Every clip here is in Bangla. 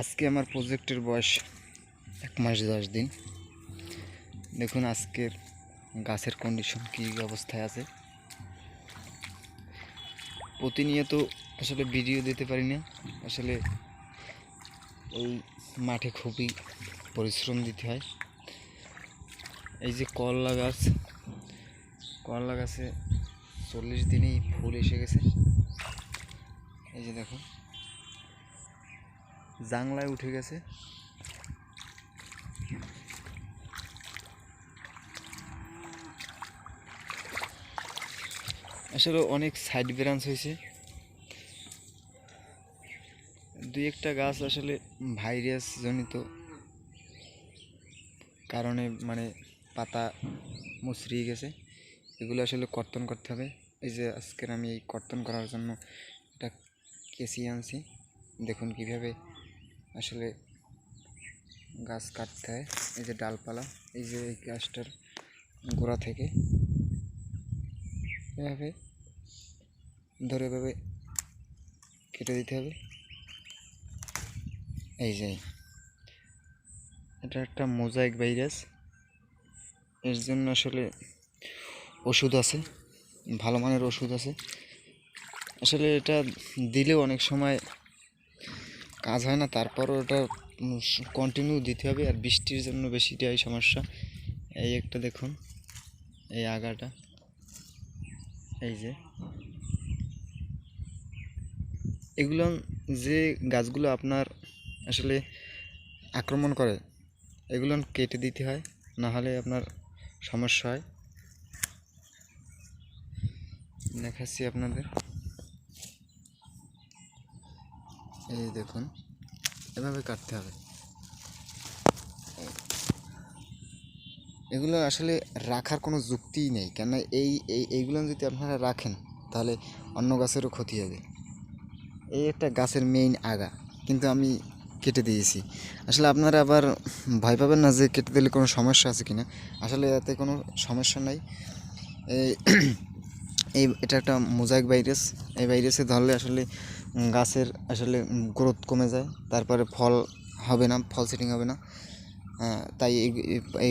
আজকে আমার প্রজেক্টের বয়স 1 মাস 10 দিন। দেখুন আজকের গাছের কন্ডিশন কী অবস্থায় আছে। প্রতিনিয়ত আসলে ভিডিও দিতে পারি না, আসলে এই মাঠে খুবই পরিশ্রম দিতে হয়। এই যে করলা গাছে 40 দিনেই ফুল এসে গেছে। এই যে দেখুন জাংলায় উঠে গেছে। আসলে অনেক সাইড ব্রাঞ্চ হয়েছে। দুই একটা গাছ আসলে ভাইরাস জনিত কারণে পাতা মুচড়িয়ে গেছে, এগুলো আসলে কর্তন করতে হবে। এই যে আজকের আমি এই কর্তন করার জন্য একটা কেসি আনছি। দেখুন কিভাবে আসলে গাছ কাটতে হয়। এই যে ডালপালা, এই যে এই গাছটার গোড়া থেকে এভাবে ধরে এভাবে কেটে দিতে হবে। এই যে এটা একটা মোজাইক ভাইরাস, এর জন্য আসলে ওষুধ আছে, ভালো মানের ওষুধ আছে। আসলে এটা দিলেও অনেক সময় কাজ হয় না, তারপরও এটা কন্টিনিউ দিতে হবে। আর বৃষ্টির জন্য বেশিটাই সমস্যা। এই একটা দেখুন, এই আগাটা, এই যে এগুলো যে গাছগুলো আপনার আসলে আক্রমণ করে এগুলো কেটে দিতে হয়, না হলে আপনার সমস্যা হয়। দেখাচ্ছি আপনাদের, এই দেখুন এভাবে কাটতে হবে। এগুলো আসলে রাখার কোনো যুক্তিই নেই, কেন এইগুলো যদি আপনারা রাখেন তাহলে অন্য গাছেরও ক্ষতি হবে। এই একটা গাছের মেইন আগা, কিন্তু আমি কেটে দিয়েছি। আসলে আপনারা আবার ভয় পাবেন না যে কেটে দিলে কোনো সমস্যা আছে কিনা, আসলে এতে কোনো সমস্যা নাই। এই এটা একটা মোজাইক ভাইরাস, এই ভাইরাসে ধরলে আসলে গাছের আসলে গ্রোথ কমে যায়, তারপরে ফল হবে না, ফল সেটিং হবে না। তাই এই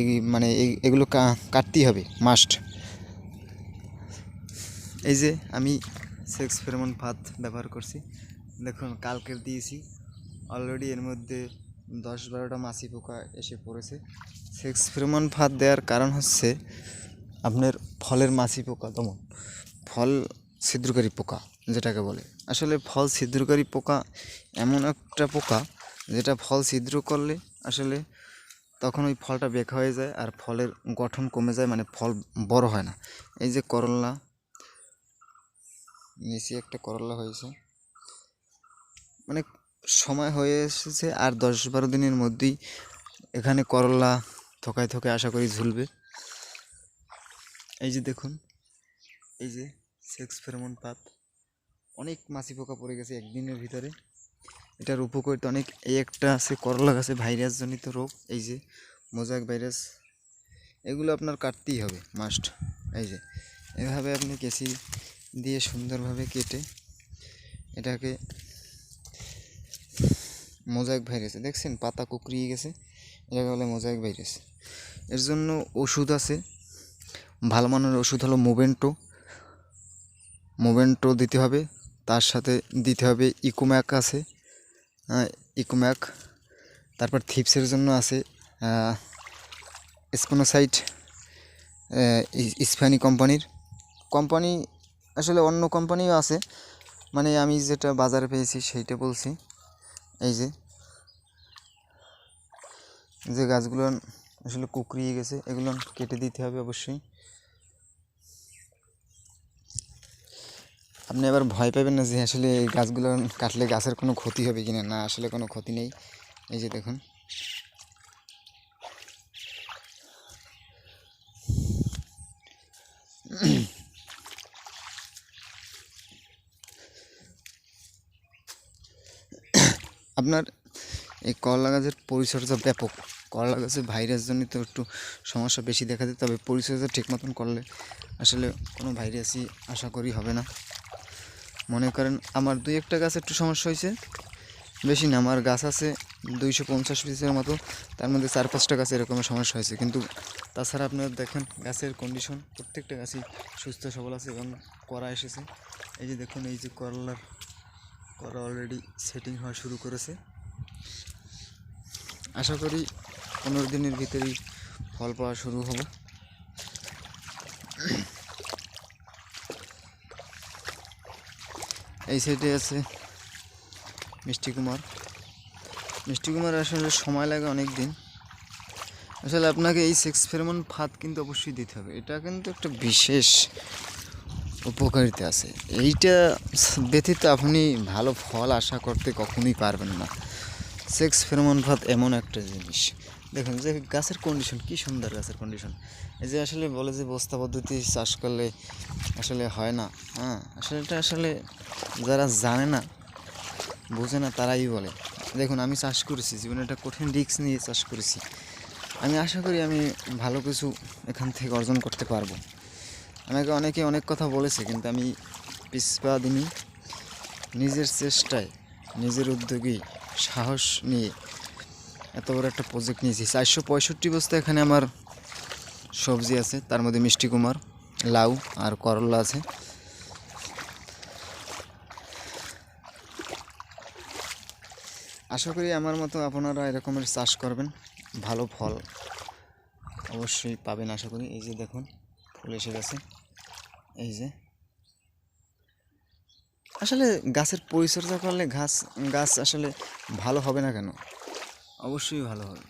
এগুলো কাটতেই হবে মাস্ট। এই যে আমি সেক্স ফেরোমন ফাঁদ ব্যবহার করছি, দেখুন কালকের দিয়েছি, অলরেডি এর মধ্যে 10-12টা মাছি পোকা এসে পড়েছে। সেক্স ফেরোমন ফাঁদ দেওয়ার কারণ হচ্ছে আপনার ফলের মাছি পোকা দমন, ফল ছিদ্রকারী পোকা যেটাকে বলে। আসলে ফল ছিদ্রকারী পোকা এমন একটা পোকা যেটা ফল ছিদ্র করলে আসলে তখন ওই ফলটা বেঁকা হয়ে যায় আর ফলের গঠন কমে যায়, ফল বড় হয় না। এই যে করলা, নিচে একটা করলা হয়েছে, সময় হয়ে এসেছে, আর 10-12 দিনের মধ্যেই এখানে করলা থোকায় থোকায় আশা করি ঝুলবে। এই যে দেখুন, এই যে সেক্স ফেরোমন ফাঁদ, অনেক মাছি পোকা পড়ে গেছে একদিনের ভিতরে। এটার উপকারিতা অনেক। এই একটা আছে করলা গাছে ভাইরাস জনিত রোগ, এই যে মোজাইক ভাইরাস, এগুলো আপনার কাটতেই হবে মাস্ট। এই যে এভাবে আপনি কেসি দিয়ে সুন্দরভাবে কেটে এটাকে, মোজাইক ভাইরাস দেখছেন পাতা কুকড়িয়ে গেছে, এটাকে বলে মোজাইক ভাইরাস। এর জন্য ওষুধ আছে, ভালো মানের ওষুধ হলো মোভেন্টো দিতে হবে, তার সাথে দিতে হবে ইকোম্যাক আছে, ইকোম্যাক। তারপর থিপসের জন্য আছে স্পোনোসাইট, স্প্যানি কোম্পানি আসলে অন্য কোম্পানিও আছে, আমি যেটা বাজারে পেয়েছি সেইটা বলছি। এই যে গাছগুলো আসলে কুকড়িয়ে গেছে, এগুলো কেটে দিতে হবে অবশ্যই। আপনি আবার ভয় পাবেন না যে আসলে এই গাছগুলো কাটলে গাছের কোনো ক্ষতি হবে কিনা, না আসলে কোনো ক্ষতি নেই। এই যে দেখুন, আপনার এই করলা গাছের পরিচর্যা ব্যাপক। করলা গাছে ভাইরাস জনিত একটু সমস্যা বেশি দেখা যায়, তবে পরিচর্যা ঠিক মতন করলে আসলে কোনো ভাইরাসই আশা করি হবে না। মনে করেন আমার 2-1টা গাছে একটু সমস্যা হয়েছে, বেশি না, আমার গাছ আছে 250 পিসের মতো, তার মধ্যে 4-5টা গাছ এরকমের সমস্যা হয়েছে। কিন্তু তাছাড়া আপনারা দেখেন গাছের কন্ডিশন প্রত্যেকটা গাছই সুস্থ সবল আছে এবং করা এসেছে। এই যে দেখুন, এই যে করলা অলরেডি সেটিং হওয়া শুরু করেছে। আশা করি 15 দিনের ভিতরেই ফল পাওয়া শুরু হবে। এই সাইডে আছে মিষ্টি কুমার। আসলে সময় লাগে অনেক দিন। আসলে আপনাকে এই 6 ফেরোমন ফাঁদ কিন্তু অবশ্যই দিতে হবে, এটা কিন্তু একটা বিশেষ উপকারিতা আছে। এইটা ব্যতীত আপনি ভালো ফল আশা করতে কখনোই পারবেন না। 6 ফেরোমন ফাঁদ এমন একটা জিনিস, দেখুন যে গাছের কন্ডিশন কী সুন্দর, গাছের কন্ডিশন। এই যে আসলে বলে যে বস্তা পদ্ধতি চাষ করলে আসলে হয় না, হ্যাঁ আসলে এটা আসলে যারা জানে না, বোঝে না, তারাই বলে। দেখুন আমি চাষ করেছি, জীবনে একটা কঠিন রিস্ক নিয়ে চাষ করেছি। আমি আশা করি আমি ভালো কিছু এখান থেকে অর্জন করতে পারবো। আমাকে অনেকে অনেক কথা বলেছে, কিন্তু আমি পিছপা দিইনি। নিজের চেষ্টায়, নিজের উদ্যোগেই, সাহস নিয়ে এত বড় একটা প্রজেক্ট নিয়েছি। 465 বস্তা এখানে আমার সবজি আছে, তার মধ্যে মিষ্টি কুমার, লাউ আর করলা আছে। আশা করি আমার মতো আপনারা এরকমের চাষ করবেন, ভালো ফল অবশ্যই পাবেন আশা করি। এই যে দেখুন ফুল এসে গেছে। এই যে আসলে গাছের পরিচর্যা করলে গাছ আসলে ভালো হবে না কেন? অবশ্যই ভালো হবে।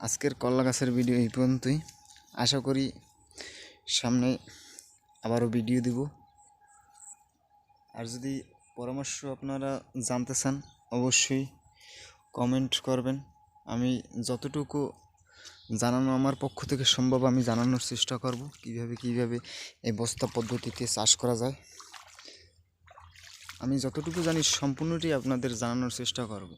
আজকের করলা গাছের ভিডিও এই পর্যন্তই। আশা করি সামনে আবারও ভিডিও দিব। আর যদি পরামর্শ আপনারা জানতে চান অবশ্যই কমেন্ট করবেন। আমি যতটুকু জানানো আমার পক্ষ থেকে সম্ভব আমি জানানোর চেষ্টা করব, কিভাবে এই বস্তা পদ্ধতিতে চাষ করা যায়। আমি যতটুকু জানি সম্পূর্ণটি আপনাদের জানানোর চেষ্টা করব।